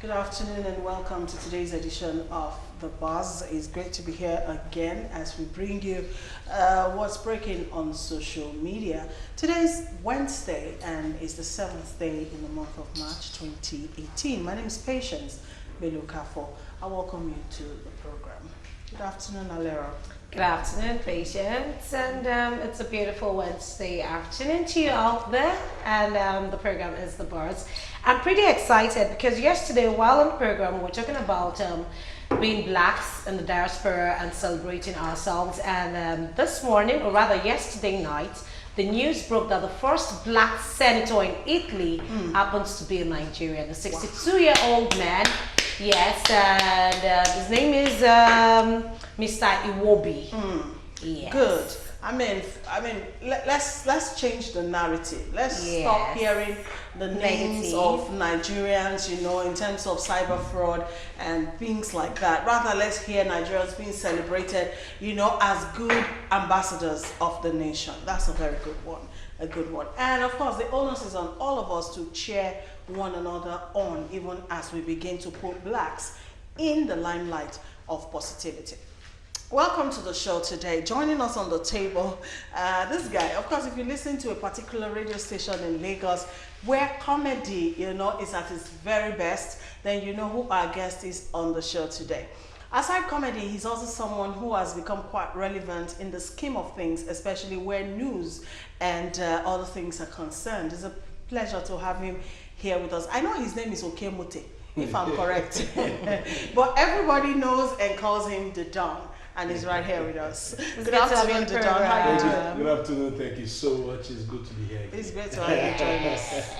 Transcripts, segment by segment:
Good afternoon and welcome to today's edition of The Buzz. It's great to be here again as we bring you what's breaking on social media. Today's Wednesday and it's the 7th day in the month of March 2018. My name is Patience Belukafo. I welcome you to the program. Good afternoon, Alera. Good afternoon, Patience, and it's a beautiful Wednesday afternoon to you out there, and the program is The Buzz. I'm pretty excited because yesterday while on the program we're talking about being blacks in the diaspora and celebrating ourselves, and this morning, or rather yesterday night, the news broke that the first black senator in Italy happens to be in Nigeria, the 62-year-old man. Yes, and his name is Mr. Iwobi. Yes. Good. I mean, let's change the narrative. Let's stop hearing the names of Nigerians, you know, in terms of cyber fraud and things like that. Rather, let's hear Nigerians being celebrated, you know, as good ambassadors of the nation. That's a very good one. A good one. And of course, the onus is on all of us to cheer one another on, even as we begin to put blacks in the limelight of positivity. Welcome to the show today. Joining us on the table, this guy. Of course, if you listen to a particular radio station in Lagos where comedy, you know, is at its very best, then you know who our guest is on the show today. Aside comedy, he's also someone who has become quite relevant in the scheme of things, especially where news and other things are concerned. It's a pleasure to have him here with us. I know his name is Okemote, if I'm correct, but everybody knows and calls him the Don. And he's right here with us. Good afternoon, the Don. How are you doing? Good afternoon. Thank you so much. It's good to be here again. It's great to have you join us.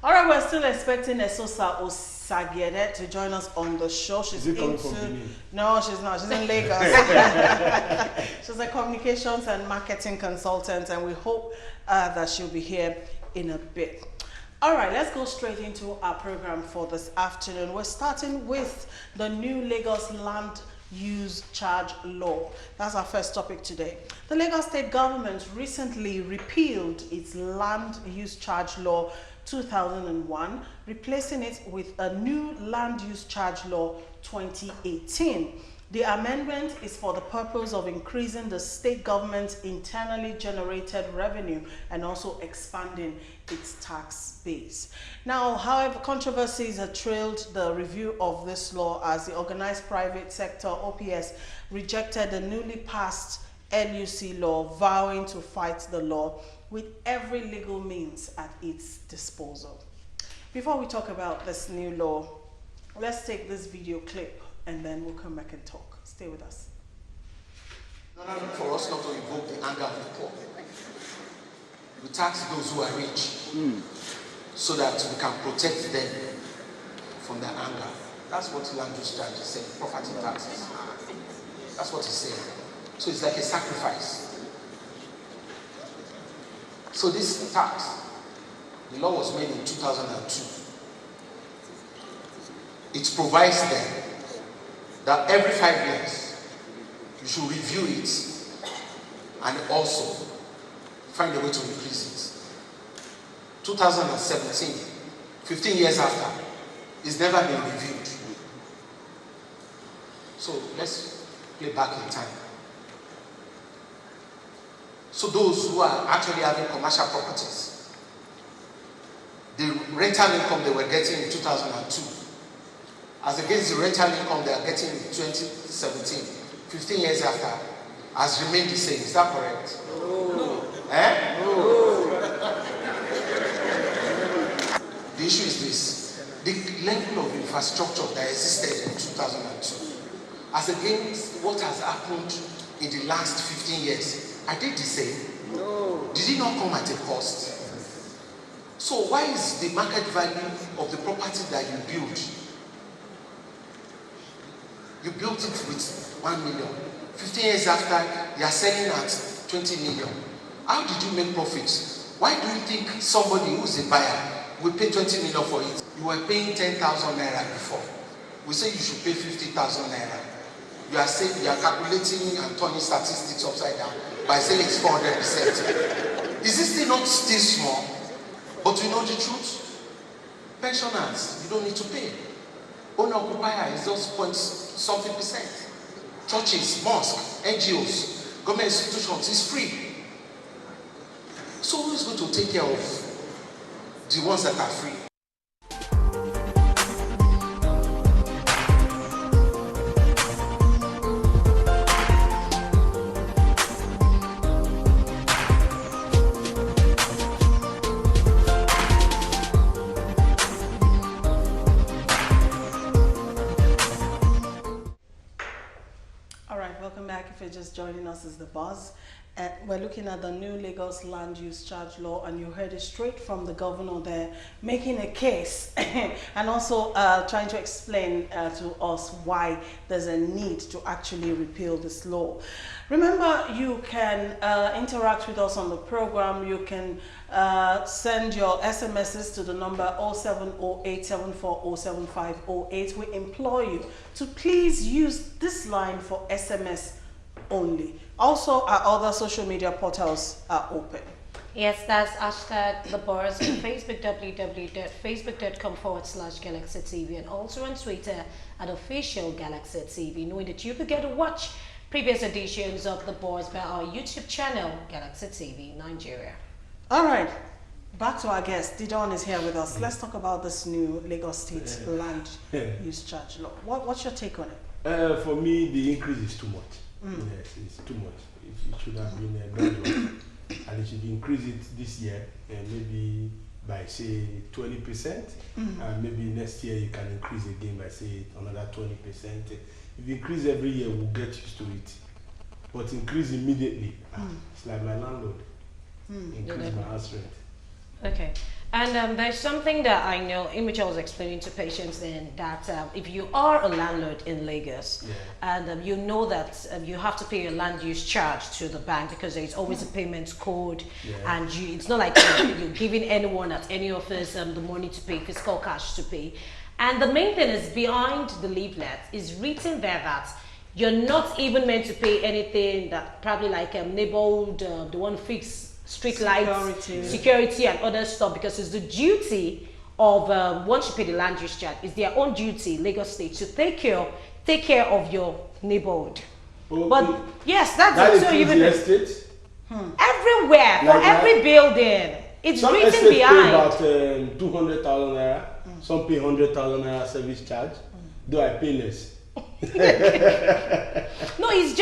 All right, we're still expecting Esosa Osagiede to join us on the show. She's coming from Benin? No, she's not. She's in Lagos. She's a communications and marketing consultant, and we hope that she'll be here in a bit. All right, let's go straight into our program for this afternoon. We're starting with the new Lagos Land Use Charge Law. That's our first topic today. The Lagos State government recently repealed its Land Use Charge Law 2001, replacing it with a new Land Use Charge Law 2018. The amendment is for the purpose of increasing the state government's internally generated revenue and also expanding its tax base. Now, however, controversies have trailed the review of this law as the Organized Private Sector, OPS, rejected the newly passed LUC law, vowing to fight the law with every legal means at its disposal. Before we talk about this new law, let's take this video clip and then we'll come back and talk. Stay with us. In order for us not to invoke the anger of the poor, we tax those who are rich so that we can protect them from their anger. That's what land use charge is saying, property taxes. That's what it's saying. So it's like a sacrifice. So this tax, the law was made in 2002. It provides them that every 5 years you should review it and also find a way to increase it. 2017, 15 years after, it's never been reviewed. So let's play back in time. So those who are actually having commercial properties, the rental income they were getting in 2002, as against the rental income they are getting in 2017, 15 years after, has remained the same. Is that correct? No. Eh? No. The issue is this. The level of infrastructure that existed in 2002, as against what has happened in the last 15 years, are they the same? No. Did it not come at a cost? So why is the market value of the property that you build? You built it with 1 million. 15 years after, you are selling at 20 million. How did you make profits? Why do you think somebody who's a buyer will pay 20 million for it? You were paying 10,000 naira before. We say you should pay 50,000 naira. You are saying you are calculating and turning statistics upside down by saying it's 400%. Is this still not still small? But you know the truth? Pensioners, you don't need to pay. Owner-occupier is just point something percent. Churches, mosques, NGOs, government institutions is free. So who is going to take care of the ones that are free? Welcome back. If you're just joining us, it's The Buzz. We're looking at the new Lagos Land Use Charge Law, and you heard it straight from the governor there, making a case and also trying to explain to us why there's a need to actually repeal this law. Remember, you can interact with us on the program. You can send your SMSs to the number 0708740758. We implore you to please use this line for SMS only. Also, our other social media portals are open. Yes, that's hashtag The Buzz on Facebook, www.facebook.com/Galaxy TV, and also on Twitter at official Galaxy TV, knowing that you could get to watch previous editions of The Buzz by our YouTube channel, Galaxy TV Nigeria. All right, back to our guest. Didon is here with us. Let's talk about this new Lagos State Land Use Charge Law. What's your take on it? For me, the increase is too much. Yes, it's too much. It should have been gradual, and it should increase it this year, maybe by say 20%, and maybe next year you can increase again by say another 20%. If you increase every year, we'll get used to it. But increase immediately, it's like my landlord. Increase my house rent. Okay. And there's something that I know, in which I was explaining to patients then, that if you are a landlord in Lagos, and you know that you have to pay your land use charge to the bank because there is always a payment code, and it's not like you're giving anyone at any office the money to pay, physical cash to pay. And the main thing is, behind the leaflet is written there that you're not even meant to pay anything, that probably like neighborhood, the one fixed street lights, security and other stuff, because it's the duty of once you pay the land use charge, it's their own duty, Lagos State, to take care of your neighborhood. But yes, that's it. So even the estate? Everywhere, for every building, it's some written behind. Pay about 200,000 naira. Some pay 100,000 naira service charge. Though I pay less. No, it's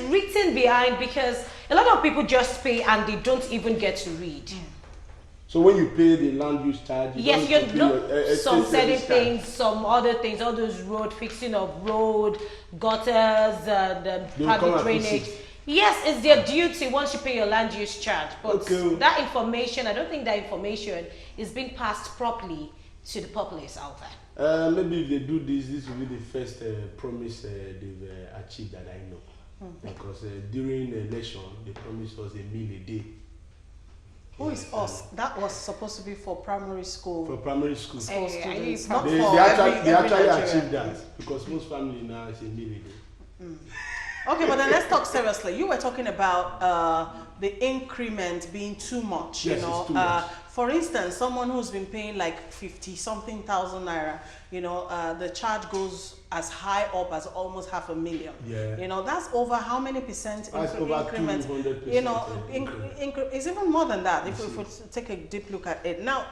written behind, because a lot of people just pay and they don't even get to read. So when you pay the land use charge, you know some certain things, some other things, all those road fixing of road, gutters, and public drainage. Yes, it's their duty once you pay your land use charge. But that information, I don't think that information is being passed properly to the populace out there. Maybe if they do this will be the first promise they've achieved that I know. Because during the election, they promised us a meal a day. Who is us? That was supposed to be for primary school. For primary school. Students, they actually achieved that, because most families now is a meal a day. Okay, but then let's talk seriously. You were talking about the increment being too much. Yes, you know, it's too much. For instance, someone who's been paying like 50-something thousand naira, the charge goes as high up as almost 500,000. Yeah. You know, that's over how many percent increment? 200%. You know, it's even more than that if we take a deep look at it. Now,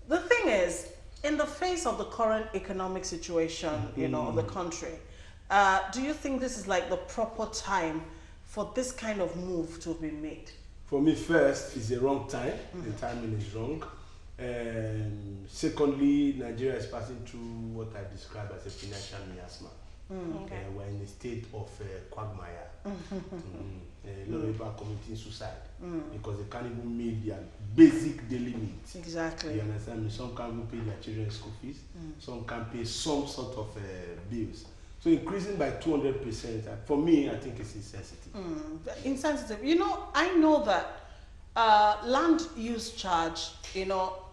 the thing is, in the face of the current economic situation, of the country, do you think this is like the proper time for this kind of move to be made? For me, first, it's the wrong time. The timing is wrong. Secondly, Nigeria is passing through what I describe as a financial miasma. We're in a state of quagmire. A lot of people are committing suicide because they can't even meet their basic daily needs. Exactly. You understand me? Some can't even pay their children's school fees. Some can't pay some sort of bills. So increasing by 200%, for me, I think it's insensitive. Insensitive. I know that land use charge,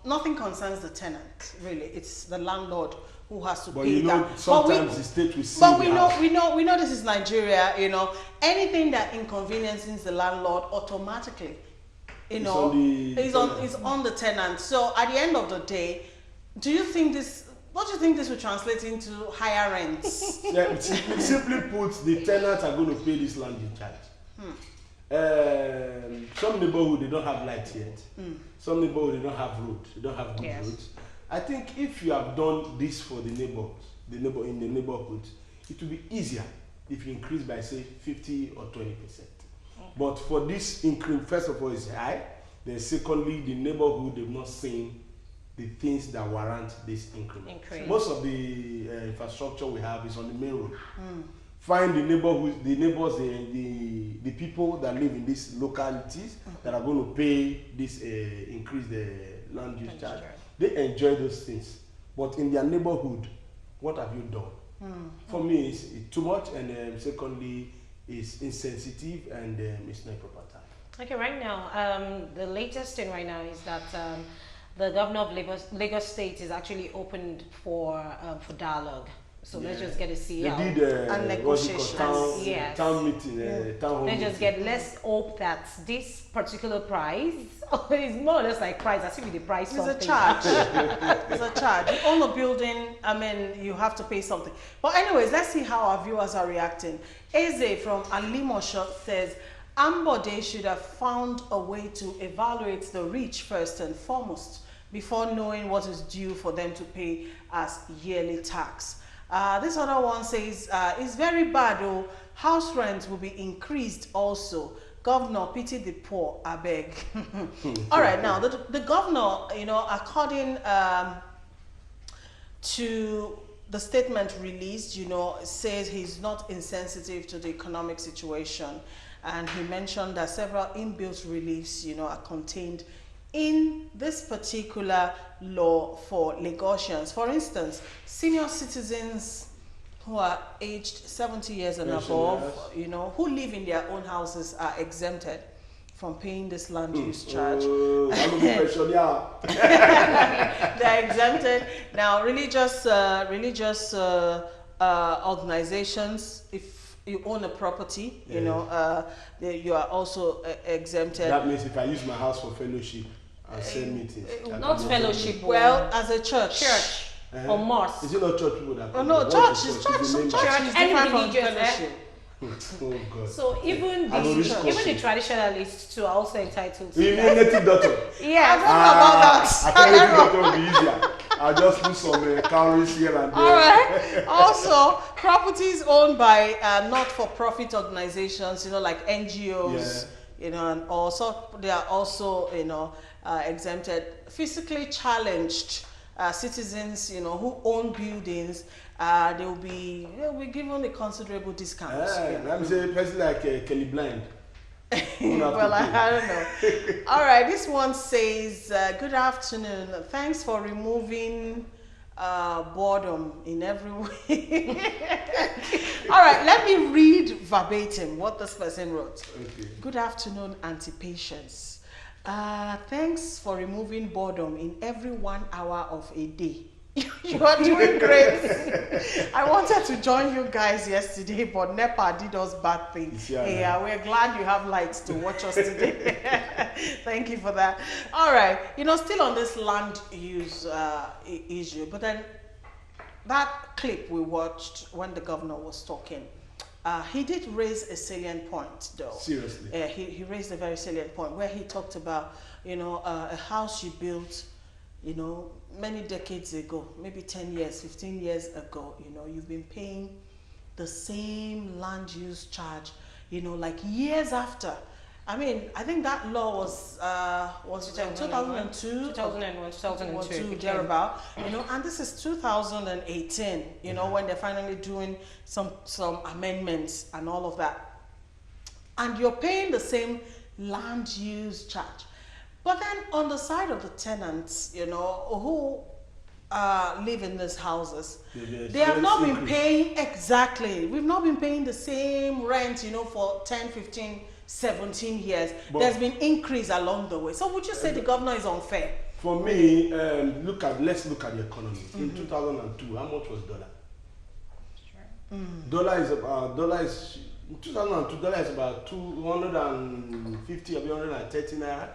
nothing concerns the tenant, really. It's the landlord who has to pay that. Sometimes the state will see. But we know this is Nigeria, anything that inconveniences the landlord automatically, is on the tenant. So at the end of the day, do you think this don't you think this will translate into higher rents? Yeah, simply put, the tenants are going to pay this land use charge. Some neighborhood they don't have light yet. Some neighborhood they don't have road. They don't have good roads. I think if you have done this for the neighbors, in the neighborhood, it will be easier if you increase by say 50 or 20%. But for this increase, first of all, it's high. Then secondly, the neighborhood they've not seen the things that warrant this increment. Most of the infrastructure we have is on the main road. Find the neighborhood, the neighbors, the people that live in these localities that are going to pay this increase the land use charge. They enjoy those things, but in their neighborhood, what have you done? For me, it's too much, and secondly, it's insensitive and it's not proper time. Okay, right now, the latest thing right now is that the governor of Lagos State is actually opened for dialogue. So let's just get a see out. They did and negotiations. Town meeting, town hall Let's just get, let's hope that this particular price is more or less like price, as if the price It's something. a charge. It's a charge. You own a building, I mean, you have to pay something. But anyways, let's see how our viewers are reacting. Eze from Alimosho says, Ambode should have found a way to evaluate the rich first and foremost before knowing what is due for them to pay as yearly tax. This other one says, it's very bad though. House rent will be increased also. Governor, pity the poor, I beg. All right, now the governor, you know, according to the statement released, you know, says he's not insensitive to the economic situation. And he mentioned that several inbuilt reliefs, you know, are contained in this particular law for Lagosians. For instance, senior citizens who are aged 70 years and above, you know, who live in their own houses are exempted from paying this land use charge. They're exempted. Now, religious organizations, if you own a property, you know, you are also exempted. That means if I use my house for fellowship and send meetings. Not fellowship. Well, as a church. Or mosque. Is it not church people that? Oh no, church is Church different and from religious, fellowship. Oh God. So even the traditionalists too are also entitled to Even native doctor. Yeah. I I think native doctor will be easier. I'll just put some calories here and there. All right. Also, properties owned by not-for-profit organizations, you know, like NGOs, you know, and also they are also, you know, exempted. Physically challenged citizens, you know, who own buildings, they will be given a considerable discount. I'm saying a person like Kelly Blind. Well, I don't know. All right, this one says, good afternoon. Thanks for removing boredom in every way. All right, let me read verbatim what this person wrote. Okay. Good afternoon, Anti-Patience. Thanks for removing boredom in every 1 hour of a day. You are doing great. I wanted to join you guys yesterday, but NEPA did us bad things. Yeah, we're glad you have lights to watch us today. Thank you for that. All right, you know, still on this land use issue, but then that clip we watched when the governor was talking, he did raise a salient point, though. Seriously? He raised a very salient point where he talked about, you know, a house you built, you know, many decades ago, maybe 10 years, 15 years ago, you know, you've been paying the same land use charge, you know, like years after. I mean, I think that law was 2002? 2002, thereabout, you know, and this is 2018, you know, when they're finally doing some amendments and all of that. And you're paying the same land use charge. But then on the side of the tenants, you know, who live in these houses, they have not been paying, exactly, we've not been paying the same rent, you know, for 10, 15, 17 years. But there's been increase along the way. So would you say the governor is unfair? For me, let's look at the economy. In 2002, how much was dollar? Dollar is in 2002, dollar is about 250 or 130 naira.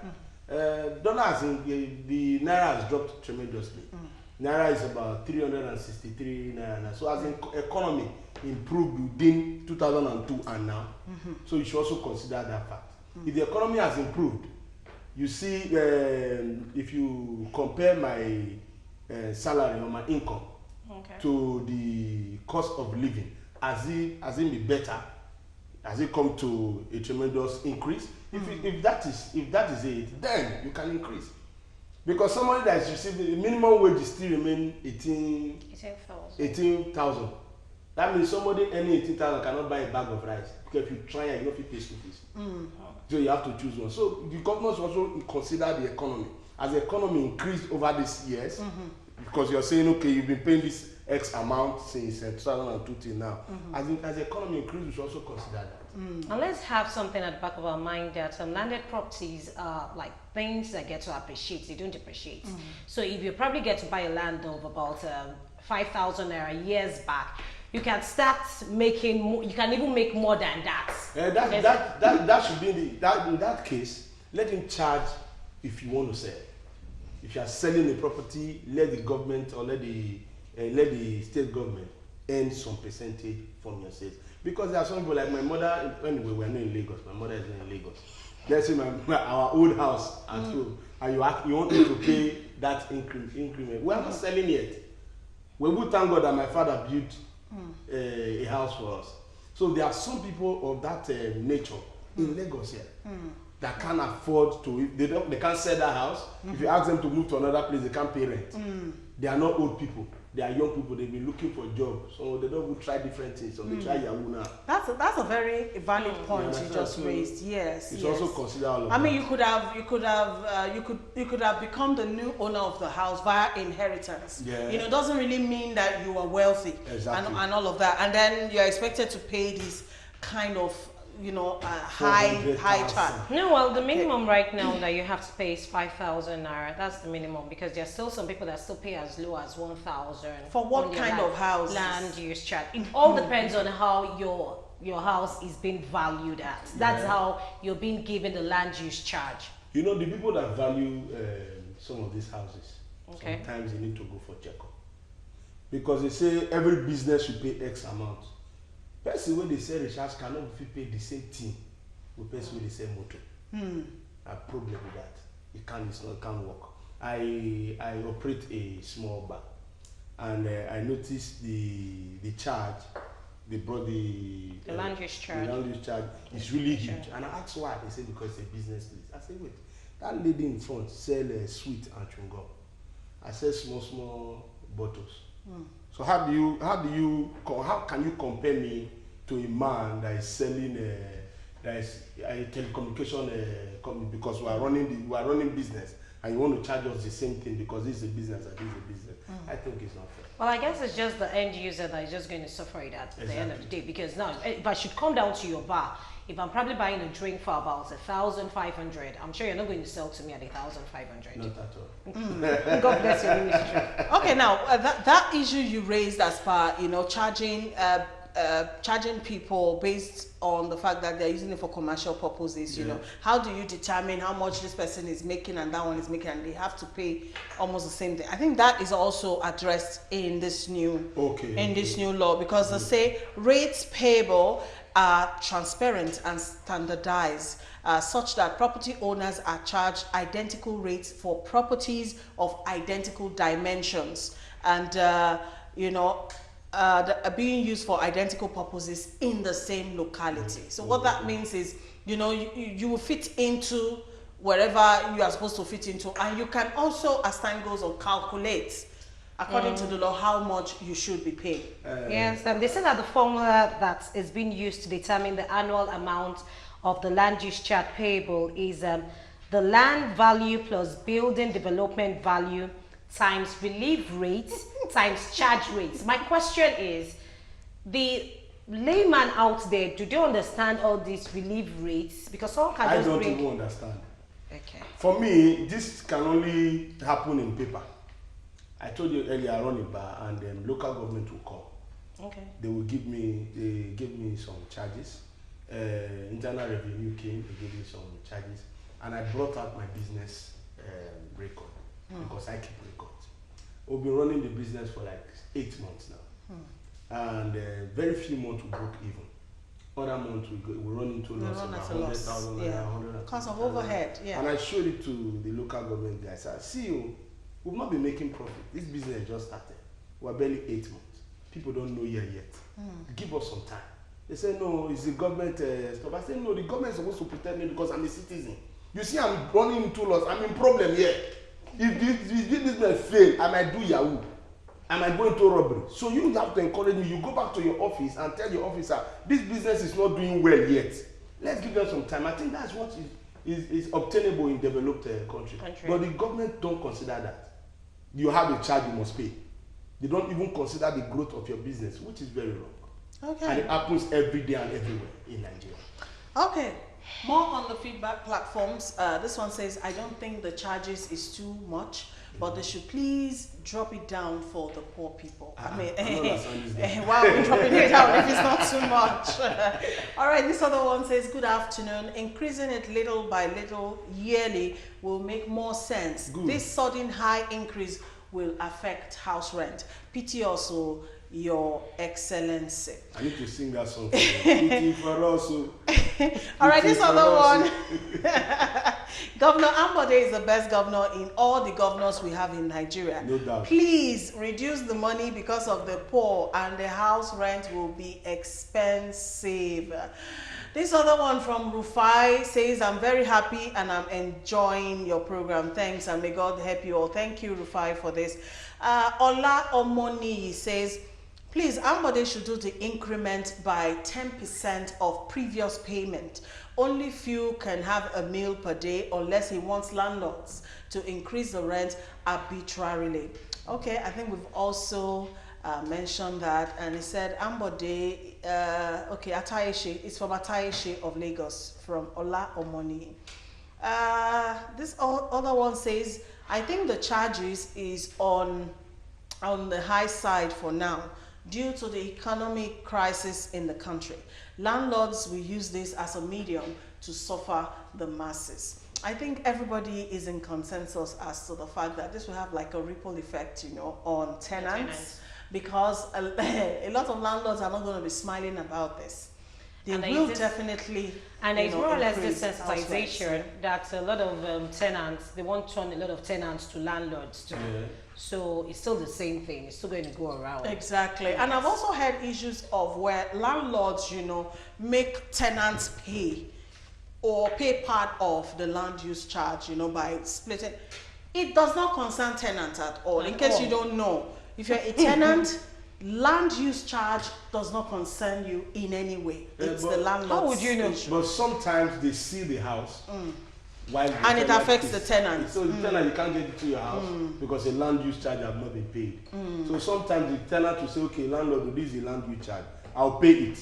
Dollars in the naira has dropped tremendously. Naira is about 363 naira now. So as in economy improved within 2002 and now, so you should also consider that fact. If the economy has improved, you see, if you compare my salary or my income to the cost of living, has it been better? Has it come to a tremendous increase? If that is it, then you can increase. Because somebody that is receiving the minimum wage still remain 18,000. That means somebody earning 18,000 cannot buy a bag of rice. Because if you try and you don't pay school fees. So you have to choose one. So the government also consider the economy. As the economy increased over these years, because you're saying, okay, you've been paying this X amount since 2002 till now. As the economy increases, we should also consider that. And let's have something at the back of our mind that landed properties are like things that get to appreciate, they don't depreciate. So if you probably get to buy a land of about 5,000 naira years back, you can start making more, you can even make more than that. That should be in that case, let him charge if you want to sell. If you are selling a property, let the government or let the state government earn some percentage from your sales. Because there are some people like my mother, anyway, we are not in Lagos, my mother is not in Lagos. Let's say our old house at home, and you want me to pay that increment. We are not selling yet. We will thank God that my father built a house for us. So there are some people of that nature in Lagos here that can't afford to, they can't sell that house. If you ask them to move to another place, they can't pay rent. They are not old people. They are young people. They've been looking for a job, so they don't even try different things. So they try Yahoo now. That's a very valid point you just raised. Yes, it's also considered all of I mean, that. you could have become the new owner of the house via inheritance. Yeah. You know, it doesn't really mean that you are wealthy. Exactly. and all of that, and then you're expected to pay this kind of, you know, high charge. No, well, the minimum right now that you have to pay is 5,000 naira. That's the minimum, because there's still some people that still pay as low as 1,000. For what kind of house? Land use charge. It all depends on how your house is being valued at. That's how you're being given the land use charge. You know, the people that value some of these houses, sometimes they need to go for checkup. Because they say every business should pay X amount. Person when they sell recharge cannot pay the same thing with person when they sell motor. A problem with that. It can't work. I operate a small bar, and I noticed the charge. They brought the land use charge. The land use charge is really huge. And I asked why. They said because it's a business place. I said, wait, that lady in front sell sweet and chewing gum. I said small bottles. So how can you compare me to a man that is selling that is a telecommunication company, because we are running business, and you want to charge us the same thing because this is a business and this is a business? I think it's not fair. Well, I guess it's just the end user that is just going to suffer it at the end of the day, because now if I should come down to your bar, if I'm probably buying a drink for about 1,500, I'm sure you're not going to sell to me at 1,500. Not at all. God bless your ministry. Okay, now that issue you raised as far, you know, charging people based on the fact that they're using it for commercial purposes, you know, how do you determine how much this person is making and that one is making, and they have to pay almost the same thing? I think that is also addressed in this new new law, because they say rates payable are transparent and standardized, such that property owners are charged identical rates for properties of identical dimensions, and you know, being used for identical purposes in the same locality. So what that means is, you know, you will fit into wherever you are supposed to fit into, and you can also, as time goes on, calculate according to the law how much you should be paying. Yes, they say that the formula that is being used to determine the annual amount of the land use charge payable is the land value plus building development value times relief rates times charge rates. My question is, the layman out there, do they understand all these relief rates? Because someone can just bring... I don't even understand. Okay. For me, this can only happen in paper. I told you earlier, I run a bar, and local government will come. Okay. They gave me some charges. Internal revenue came, they gave me some charges, and I brought out my business record, because I keep records. We've been running the business for like 8 months now. And very few months we broke even. Other months we run into loss of 100,000 yeah. naira, 100,000. Because of overhead, yeah. And I showed it to the local government guys. I see you, we've not been making profit. This business just started. We're barely 8 months. People don't know yet. Give us some time. They say, no, it's the government stuff. I say, no, the government is supposed to protect me because I'm a citizen. You see, I'm running into loss. I'm in problem here. If this business fail, I might do Yahoo. I might go into robbery. So you have to encourage me. You go back to your office and tell your officer, this business is not doing well yet. Let's give them some time. I think that's what is obtainable in developed country. But the government don't consider that. You have a charge you must pay. They don't even consider the growth of your business, which is very wrong. Okay. And it happens every day and everywhere in Nigeria. Okay. More on the feedback platforms. This one says, I don't think the charges is too much, but they should please drop it down for the poor people. I mean, why are we dropping it down if it's not too much? All right, this other one says, good afternoon. Increasing it little by little yearly will make more sense. Good. This sudden high increase will affect house rent. Pity also, Your Excellency. I need to sing that song for you. Pity for us. All right, this other one. Governor Ambode is the best governor in all the governors we have in Nigeria. No doubt. Please reduce the money because of the poor, and the house rent will be expensive. This other one from Rufai says, I'm very happy and I'm enjoying your program. Thanks, and may God help you all. Thank you, Rufai, for this. Ola Omoni says, please, Ambode should do the increment by 10% of previous payment. Only few can have a meal per day unless he wants landlords to increase the rent arbitrarily. Okay, I think we've also mentioned that, and he said Ambode, okay, Atayeshi, it's from Atayeshi of Lagos, from Ola Omoni. This other one says, I think the charges is on the high side for now due to the economic crisis in the country. Landlords will use this as a medium to suffer the masses. I think everybody is in consensus as to the fact that this will have like a ripple effect, you know, on tenants. Because a lot of landlords are not going to be smiling about this. They will definitely. And it's more or less this sensitization that a lot of tenants, they want to turn a lot of tenants to landlords too. Yeah. So it's still the same thing. It's still going to go around. Exactly. Yes. And I've also had issues of where landlords, you know, make tenants pay or pay part of the land use charge, you know, by splitting. It does not concern tenants at all. In case you don't know, if you're a tenant, land use charge does not concern you in any way. It's the landlord's. How would you know? issue. But sometimes they see the house while the and it affects the tenant. So the tenant, you can't get into your house because a land use charge has not been paid. So sometimes the tenant will say, okay, landlord, this is a land use charge. I'll pay it.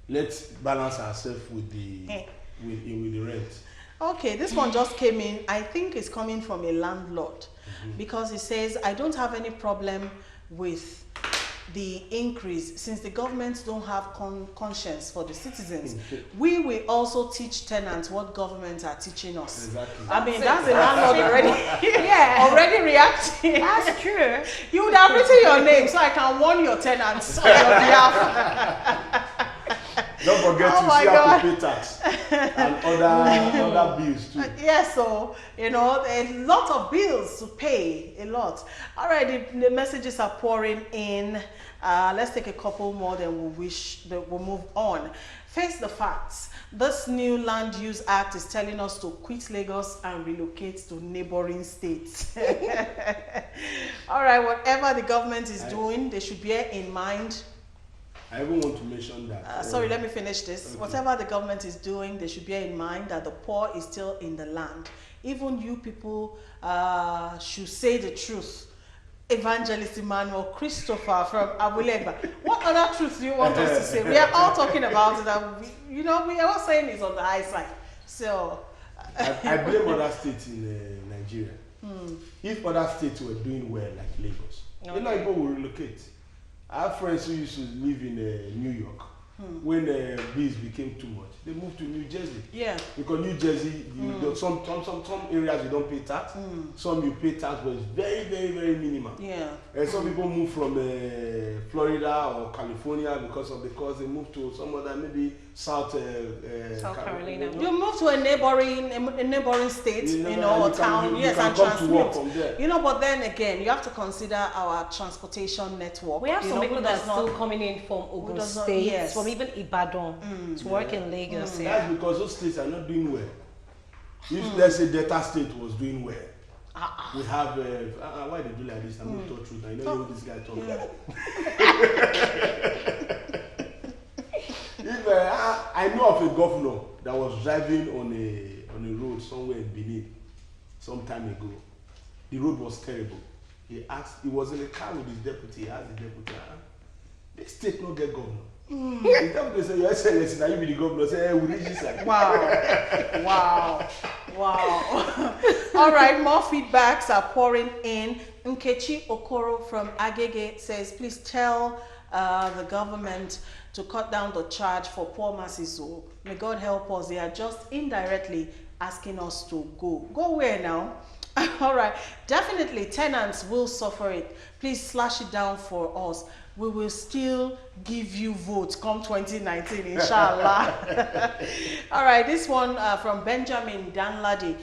Let's balance ourselves with the with the rent. Okay, this one just came in. I think it's coming from a landlord because he says, I don't have any problem with the increase since the governments don't have conscience for the citizens. We will also teach tenants what governments are teaching us. Exactly. I mean, that's the landlord already, already reacting. That's true. You would have written your name so I can warn your tenants on your behalf. Don't forget to see how to pay tax and other bills too. Yes, so, you know, a lot of bills to pay, a lot. All right, the messages are pouring in. Let's take a couple more, then we'll move on. Face the facts. This new Land Use Act is telling us to quit Lagos and relocate to neighboring states. All right, whatever the government is doing, they should bear in mind. I even want to mention that. Sorry, let me finish this. Okay. Whatever the government is doing, they should bear in mind that the poor is still in the land. Even you people should say the truth. Evangelist Emmanuel Christopher from Abulegba. What other truth do you want us to say? We are all talking about it, and we are all saying it's on the high side. So I blame other states in Nigeria. If other states were doing well, like Lagos, people will relocate. I have friends who used to live in New York. when the bees became too much, they moved to New Jersey. Yeah. Because New Jersey, some areas you don't pay tax, some you pay tax, but it's very, very, very minimal. Yeah. And some people move from Florida or California because they move to some other maybe South Carolina. You move to a neighboring state, or town, you yes, can and come to work transmit. from there. But then again, you have to consider our transportation network. We have some people who that are does not- still coming in from Ogun does not- State, yes. from even Ibadan to work in Lagos. Yeah. That's because those states are not doing well. If let's say Delta State was doing well, we have why they do like this? I'm going to talk truth. I know this guy talk. If I know of a governor that was driving on a road somewhere in Benin some time ago. The road was terrible. He was in a car with his deputy. He asked the deputy, this state no get governor. The deputy said, Your Excellency, now you be the governor. Say, hey, we reach this side. Wow. All right, more feedbacks are pouring in. Nkechi Okoro from Agege says, please tell the government to cut down the charge for poor masses. So may God help us. They are just indirectly asking us to go. Go where now? All right, definitely tenants will suffer it. Please slash it down for us. We will still give you votes come 2019, inshallah. All right, this one from Benjamin Danladi.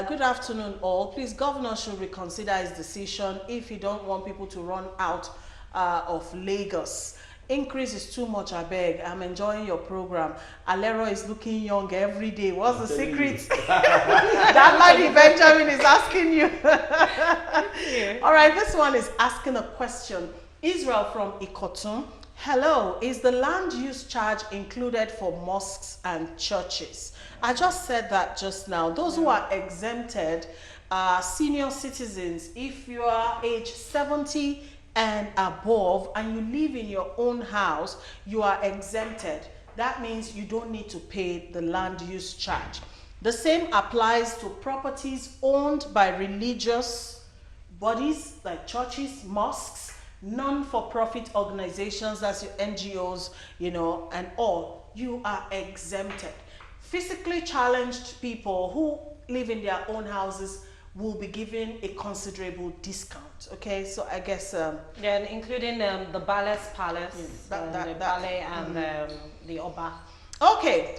Good afternoon, all. Please, Governor should reconsider his decision if he don't want people to run out of Lagos. Increase is too much, I beg. I'm enjoying your program. Alero is looking young every day. What's the secret? That lady Benjamin is asking you. All right, this one is asking a question. Israel from Ikotun. Hello, is the land use charge included for mosques and churches? I just said that just now. Those who are exempted are senior citizens. If you are age 70 and above and you live in your own house, you are exempted. That means you don't need to pay the land use charge. The same applies to properties owned by religious bodies like churches, mosques, non-for-profit organizations, that's your NGOs, and all. You are exempted. Physically challenged people who live in their own houses will be given a considerable discount. Okay, so I guess then including the Palace, yes, the ballet and the Oba. okay.